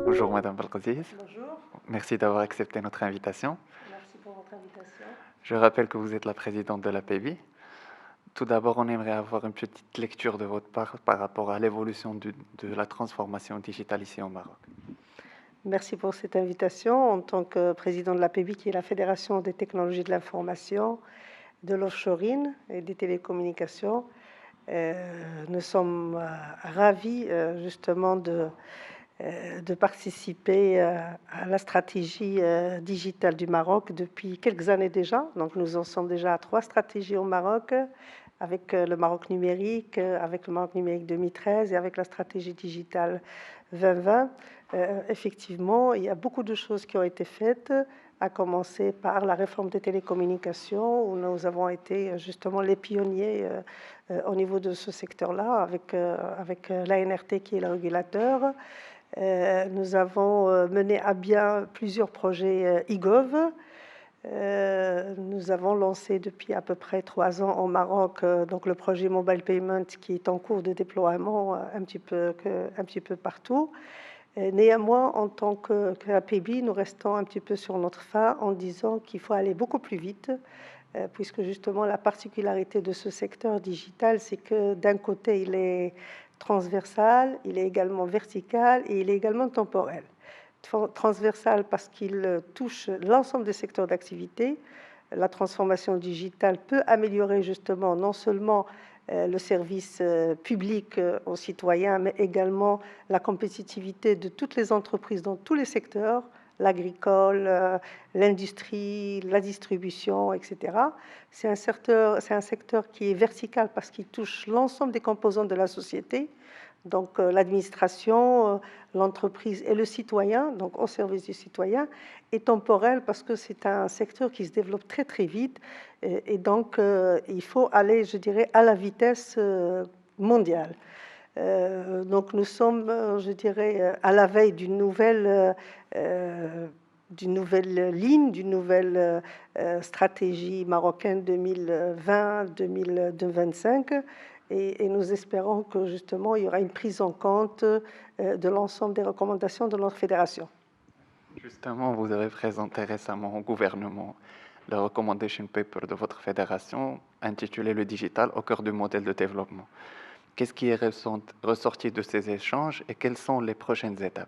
Bonjour Madame Belkacem, Bonjour, merci d'avoir accepté notre invitation. merci pour votre invitation. Je rappelle que vous êtes la présidente de la l'APEBI. Tout d'abord, on aimerait avoir une petite lecture de votre part par rapport à l'évolution de la transformation digitale ici au Maroc. Merci pour cette invitation. En tant que président de l'APEBI, qui est la Fédération des technologies de l'information, de l'offshoring et des télécommunications, nous sommes ravis justement de participer à la stratégie digitale du Maroc depuis quelques années déjà. Donc nous en sommes déjà à 3 stratégies au Maroc, avec le Maroc numérique, avec le Maroc numérique 2013 et avec la stratégie digitale 2020. Effectivement, il y a beaucoup de choses qui ont été faites, à commencer par la réforme des télécommunications, où nous avons été justement les pionniers au niveau de ce secteur-là, avec l'ANRT qui est le régulateur. Nous avons mené à bien plusieurs projets e-gov. Nous avons lancé depuis à peu près 3 ans au Maroc donc le projet Mobile Payment qui est en cours de déploiement un petit peu partout. Néanmoins, en tant qu'APB, nous restons un petit peu sur notre faim en disant qu'il faut aller beaucoup plus vite, puisque justement la particularité de ce secteur digital, c'est que d'un côté, il est transversal, il est également vertical et il est également temporel. Transversal parce qu'il touche l'ensemble des secteurs d'activité. La transformation digitale peut améliorer justement non seulement le service public aux citoyens, mais également la compétitivité de toutes les entreprises dans tous les secteurs, l'agricole, l'industrie, la distribution, etc. C'est un secteur qui est vertical parce qu'il touche l'ensemble des composantes de la société, donc l'administration, l'entreprise et le citoyen, donc au service du citoyen, et temporel parce que c'est un secteur qui se développe très très vite et donc il faut aller, je dirais, à la vitesse mondiale. Donc nous sommes, je dirais, à la veille d'une nouvelle ligne, d'une nouvelle stratégie marocaine 2020-2025 et nous espérons que justement il y aura une prise en compte de l'ensemble des recommandations de notre fédération. Justement, vous avez présenté récemment au gouvernement le recommendation paper de votre fédération intitulé Le digital au cœur du modèle de développement. Qu'est-ce qui est ressorti de ces échanges et quelles sont les prochaines étapes?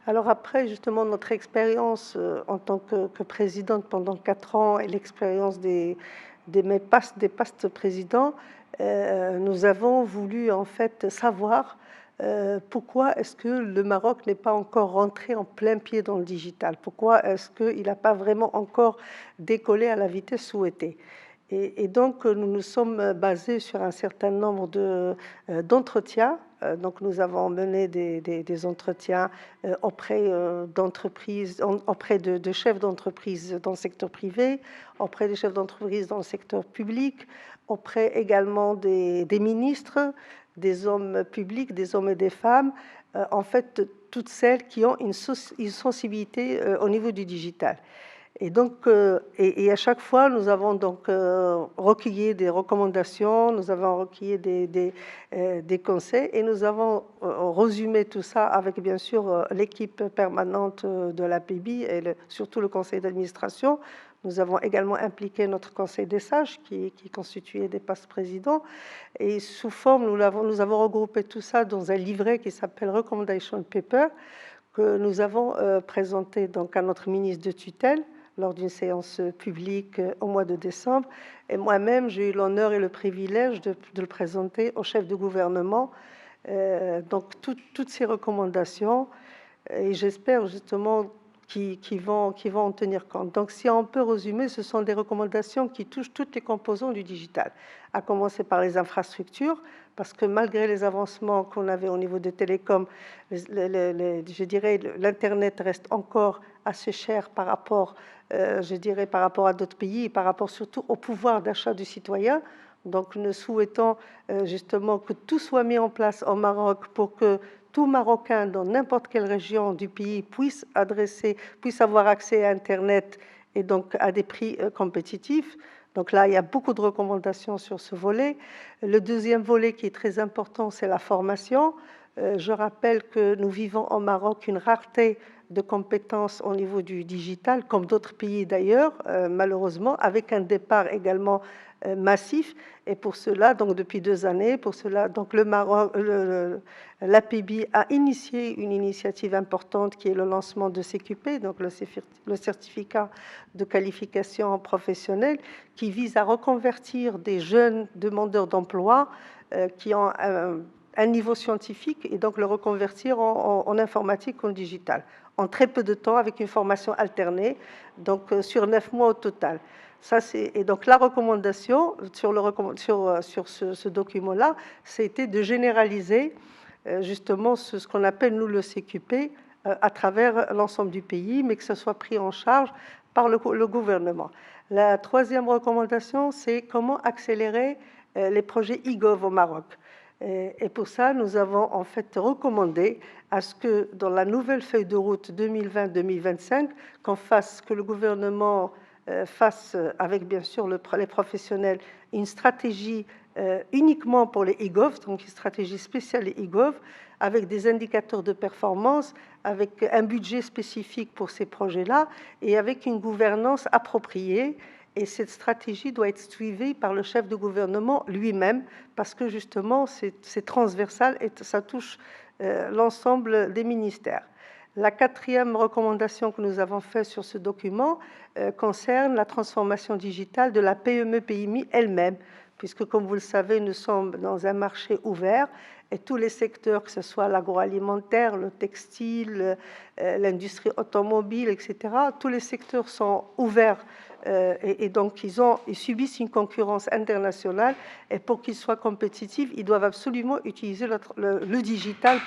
Alors après, justement, notre expérience en tant que présidente pendant 4 ans et l'expérience des pastes présidents, nous avons voulu en fait savoir pourquoi est-ce que le Maroc n'est pas encore rentré en plein pied dans le digital? Pourquoi est-ce qu'il n'a pas vraiment encore décollé à la vitesse souhaitée? Et donc, nous nous sommes basés sur un certain nombre d'entretiens. Donc, nous avons mené des entretiens auprès d'entreprises, auprès de chefs d'entreprise dans le secteur privé, auprès des chefs d'entreprise dans le secteur public, auprès également des ministres, des hommes publics, des hommes et des femmes, en fait, toutes celles qui ont une sensibilité au niveau du digital. Et donc, à chaque fois, nous avons donc recueilli des recommandations, nous avons recueilli des conseils et nous avons résumé tout ça avec, bien sûr, l'équipe permanente de l'APEBI et surtout le conseil d'administration. Nous avons également impliqué notre conseil des sages qui est constitué des passes-présidents. Et sous forme, nous avons regroupé tout ça dans un livret qui s'appelle Recommendation Paper que nous avons présenté donc à notre ministre de tutelle lors d'une séance publique au mois de décembre. Et moi-même, j'ai eu l'honneur et le privilège de le présenter au chef de gouvernement. Donc, toutes ces recommandations, et j'espère justement qu'ils vont en tenir compte. Donc, si on peut résumer, ce sont des recommandations qui touchent toutes les composantes du digital, à commencer par les infrastructures, parce que malgré les avancements qu'on avait au niveau des télécoms, je dirais l'Internet reste encore assez cher par rapport, je dirais, par rapport à d'autres pays, et par rapport surtout au pouvoir d'achat du citoyen. Donc, nous souhaitons justement que tout soit mis en place au Maroc pour que tout Marocain dans n'importe quelle région du pays puisse avoir accès à Internet et donc à des prix compétitifs. Donc là, il y a beaucoup de recommandations sur ce volet. Le deuxième volet qui est très important, c'est la formation. Je rappelle que nous vivons au Maroc une rareté de compétences au niveau du digital, comme d'autres pays d'ailleurs, malheureusement, avec un départ également massif. Et pour cela, donc depuis 2 années, pour cela, donc le Maroc, l'APB a initié une initiative importante qui est le lancement de CQP, donc le certificat de qualification professionnelle, qui vise à reconvertir des jeunes demandeurs d'emploi qui ont un niveau scientifique et donc le reconvertir en informatique ou en digital en très peu de temps avec une formation alternée, donc sur 9 mois au total. Ça, et donc la recommandation sur ce document-là, c'était de généraliser justement ce qu'on appelle, nous, le CQP à travers l'ensemble du pays, mais que ce soit pris en charge par le gouvernement. La troisième recommandation, c'est comment accélérer les projets e-gov au Maroc. Et pour ça, nous avons en fait recommandé à ce que dans la nouvelle feuille de route 2020-2025, que le gouvernement fasse avec bien sûr les professionnels une stratégie uniquement pour les e-gov, donc une stratégie spéciale e-gov, avec des indicateurs de performance, avec un budget spécifique pour ces projets-là et avec une gouvernance appropriée. Et cette stratégie doit être suivie par le chef de gouvernement lui-même, parce que justement, c'est transversal et ça touche l'ensemble des ministères. La quatrième recommandation que nous avons faite sur ce document concerne la transformation digitale de la PME-PMI elle-même, puisque, comme vous le savez, nous sommes dans un marché ouvert et tous les secteurs, que ce soit l'agroalimentaire, le textile, l'industrie automobile, etc., tous les secteurs sont ouverts et donc ils subissent une concurrence internationale et pour qu'ils soient compétitifs, ils doivent absolument utiliser le digital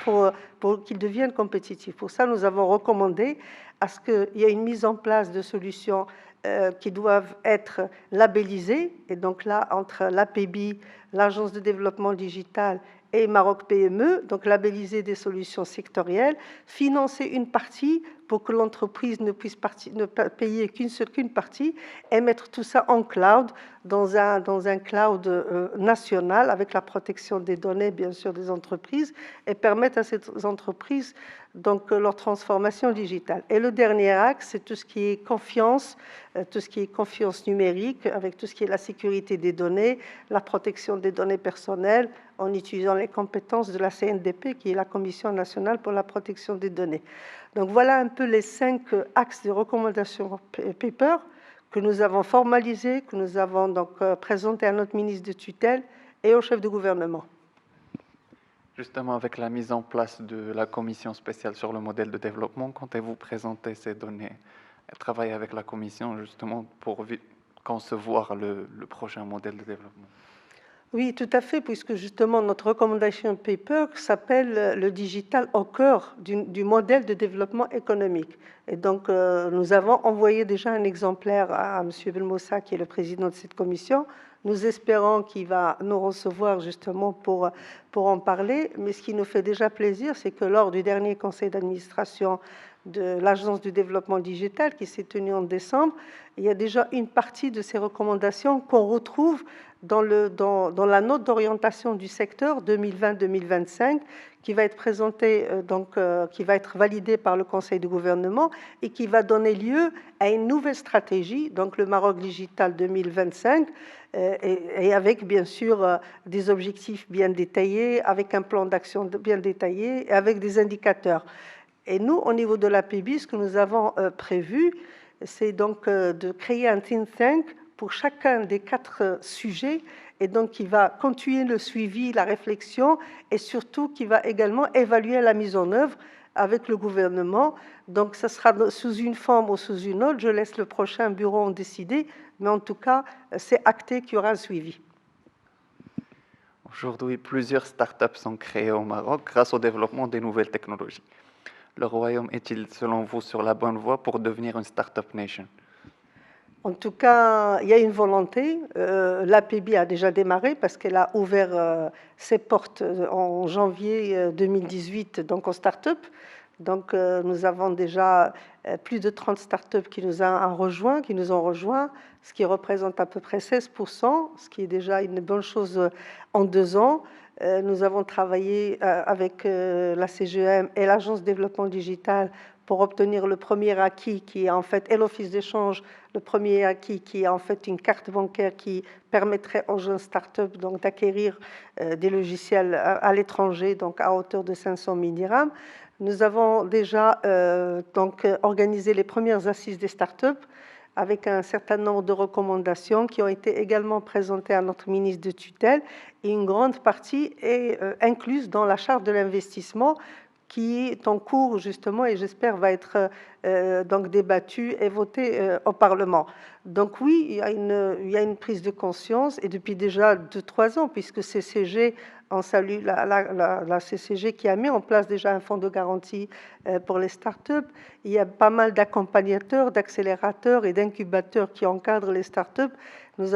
pour qu'ils deviennent compétitifs. Pour ça, nous avons recommandé à ce qu'il y ait une mise en place de solutions qui doivent être labellisées. Et donc là, entre l'APB, l'Agence de développement digital et Maroc PME, donc labelliser des solutions sectorielles, financer une partie pour que l'entreprise ne puisse ne payer qu'une partie et mettre tout ça en cloud, dans un cloud national avec la protection des données, bien sûr, des entreprises et permettre à ces entreprises donc leur transformation digitale. Et le dernier axe, c'est tout ce qui est confiance numérique, avec tout ce qui est la sécurité des données, la protection des données personnelles, en utilisant les compétences de la CNDP, qui est la Commission nationale pour la protection des données. Donc voilà un peu les 5 axes de recommandation paper que nous avons formalisés, que nous avons donc présentés à notre ministre de tutelle et au chef de gouvernement. Justement, avec la mise en place de la commission spéciale sur le modèle de développement, comptez-vous présenter ces données et travailler avec la commission justement pour concevoir le prochain modèle de développement? Oui, tout à fait, puisque justement notre recommendation paper s'appelle le digital au cœur du modèle de développement économique. Et donc, nous avons envoyé déjà un exemplaire à M. Belmoussa, qui est le président de cette commission. Nous espérons qu'il va nous recevoir justement pour en parler. Mais ce qui nous fait déjà plaisir, c'est que lors du dernier conseil d'administration de l'Agence du développement digital qui s'est tenu en décembre, il y a déjà une partie de ces recommandations qu'on retrouve dans la note d'orientation du secteur 2020-2025 qui va être présentée, qui va être validée par le Conseil du gouvernement et qui va donner lieu à une nouvelle stratégie, donc le Maroc Digital 2025, et avec bien sûr des objectifs bien détaillés, avec un plan d'action bien détaillé et avec des indicateurs. Et nous, au niveau de l'APB, ce que nous avons prévu, c'est donc de créer un think tank pour chacun des 4 sujets, et donc qui va continuer le suivi, la réflexion, et surtout qui va également évaluer la mise en œuvre avec le gouvernement. Donc, ça sera sous une forme ou sous une autre. Je laisse le prochain bureau en décider, mais en tout cas, c'est acté qu'il y aura un suivi. Aujourd'hui, plusieurs startups sont créées au Maroc grâce au développement des nouvelles technologies. Le Royaume est-il, selon vous, sur la bonne voie pour devenir une startup nation? En tout cas, il y a une volonté. L'APB a déjà démarré parce qu'elle a ouvert ses portes en janvier 2018 donc aux startups. Donc, nous avons déjà plus de 30 startups qui nous ont rejoints, ce qui représente à peu près 16%, ce qui est déjà une bonne chose en 2 ans. Nous avons travaillé avec la CGM et l'Agence de développement digital pour obtenir le premier acquis qui est en fait, et l'Office d'échange, le premier acquis qui est en fait une carte bancaire qui permettrait aux jeunes startups donc d'acquérir des logiciels à l'étranger, donc à hauteur de 500 000 dirhams. Nous avons déjà donc organisé les premières assises des startups avec un certain nombre de recommandations qui ont été également présentées à notre ministre de tutelle, et une grande partie est incluse dans la charte de l'investissement qui est en cours justement et j'espère va être donc débattue et votée au Parlement. Donc oui, il y a une prise de conscience et depuis déjà 2-3 ans, puisque CCG, on salue la CCG qui a mis en place déjà un fonds de garantie pour les startups. Il y a pas mal d'accompagnateurs, d'accélérateurs et d'incubateurs qui encadrent les startups. Nous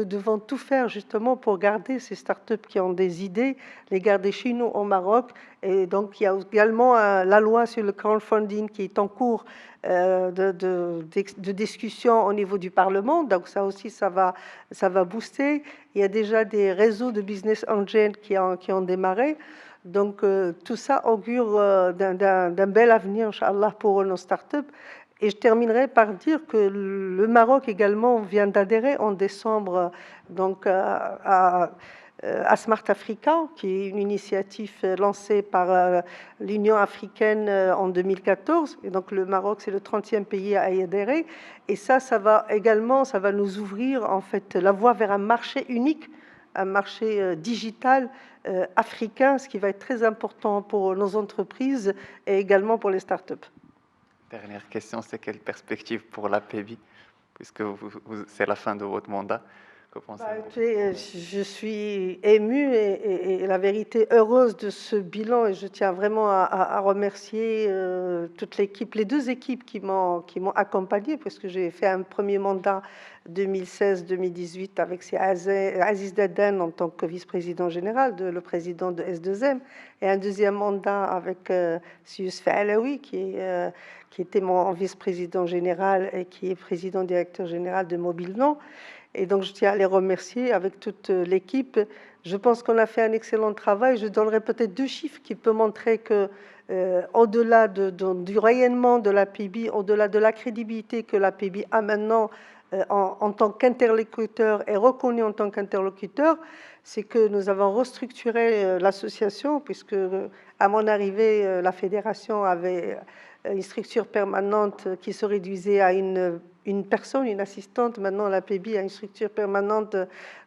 devons tout faire justement pour garder ces startups qui ont des idées, les garder chez nous au Maroc. Et donc, il y a également la loi sur le crowdfunding qui est en cours de discussion au niveau du Parlement. Donc, ça aussi, ça va booster. Il y a déjà des réseaux de business angels qui ont démarré. Donc, tout ça augure d'un bel avenir, Inch'Allah, pour nos startups. Et je terminerai par dire que le Maroc également vient d'adhérer en décembre donc, à Smart Africa, qui est une initiative lancée par l'Union africaine en 2014. Et donc le Maroc, c'est le 30e pays à y adhérer. Et ça va également, ça va nous ouvrir en fait la voie vers un marché unique, un marché digital africain, ce qui va être très important pour nos entreprises et également pour les startups. Dernière question, c'est quelle perspective pour la PEBI, puisque c'est la fin de votre mandat? Que pensez-vous? Je suis émue et la vérité heureuse de ce bilan et je tiens vraiment à remercier toute l'équipe, les 2 équipes qui m'ont accompagnée parce que j'ai fait un premier mandat 2016-2018 avec Aziz Daden en tant que vice-président général, le président de S2M, et un deuxième mandat avec Youssef Alaoui qui était mon vice-président général et qui est président directeur général de Mobilnon. Et donc, je tiens à les remercier avec toute l'équipe. Je pense qu'on a fait un excellent travail. Je donnerai peut-être 2 chiffres qui peuvent montrer que, au-delà du rayonnement de la PEBI, au-delà de la crédibilité que la PEBI a maintenant en tant qu'interlocuteur et reconnu en tant qu'interlocuteur, c'est que nous avons restructuré l'association, puisque à mon arrivée, la fédération avait une structure permanente qui se réduisait à une personne, une assistante. Maintenant, la PEBI a une structure permanente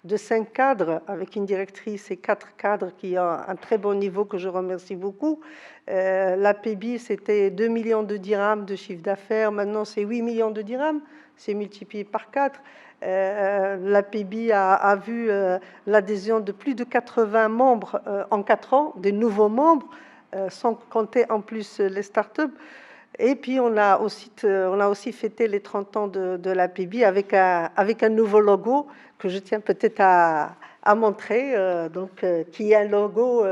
de 5 cadres, avec une directrice et 4 cadres qui ont un très bon niveau, que je remercie beaucoup. La PEBI, c'était 2 millions de dirhams de chiffre d'affaires. Maintenant, c'est 8 millions de dirhams. C'est multiplié par 4. La PEBI a vu l'adhésion de plus de 80 membres en 4 ans, des nouveaux membres, sans compter en plus les startups. Et puis, on a aussi fêté les 30 ans de la PEBI avec un nouveau logo que je tiens peut-être à montrer, qui est un logo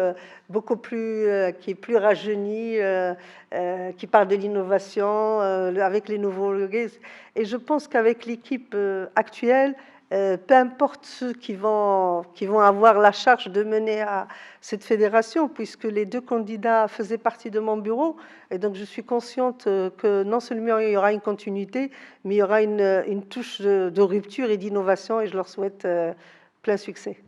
beaucoup plus, qui est plus rajeuni, qui parle de l'innovation, avec les nouveaux logos. Et je pense qu'avec l'équipe actuelle, peu importe ceux qui vont avoir la charge de mener à cette fédération, puisque les 2 candidats faisaient partie de mon bureau, et donc je suis consciente que non seulement il y aura une continuité, mais il y aura une touche de rupture et d'innovation, et je leur souhaite plein succès.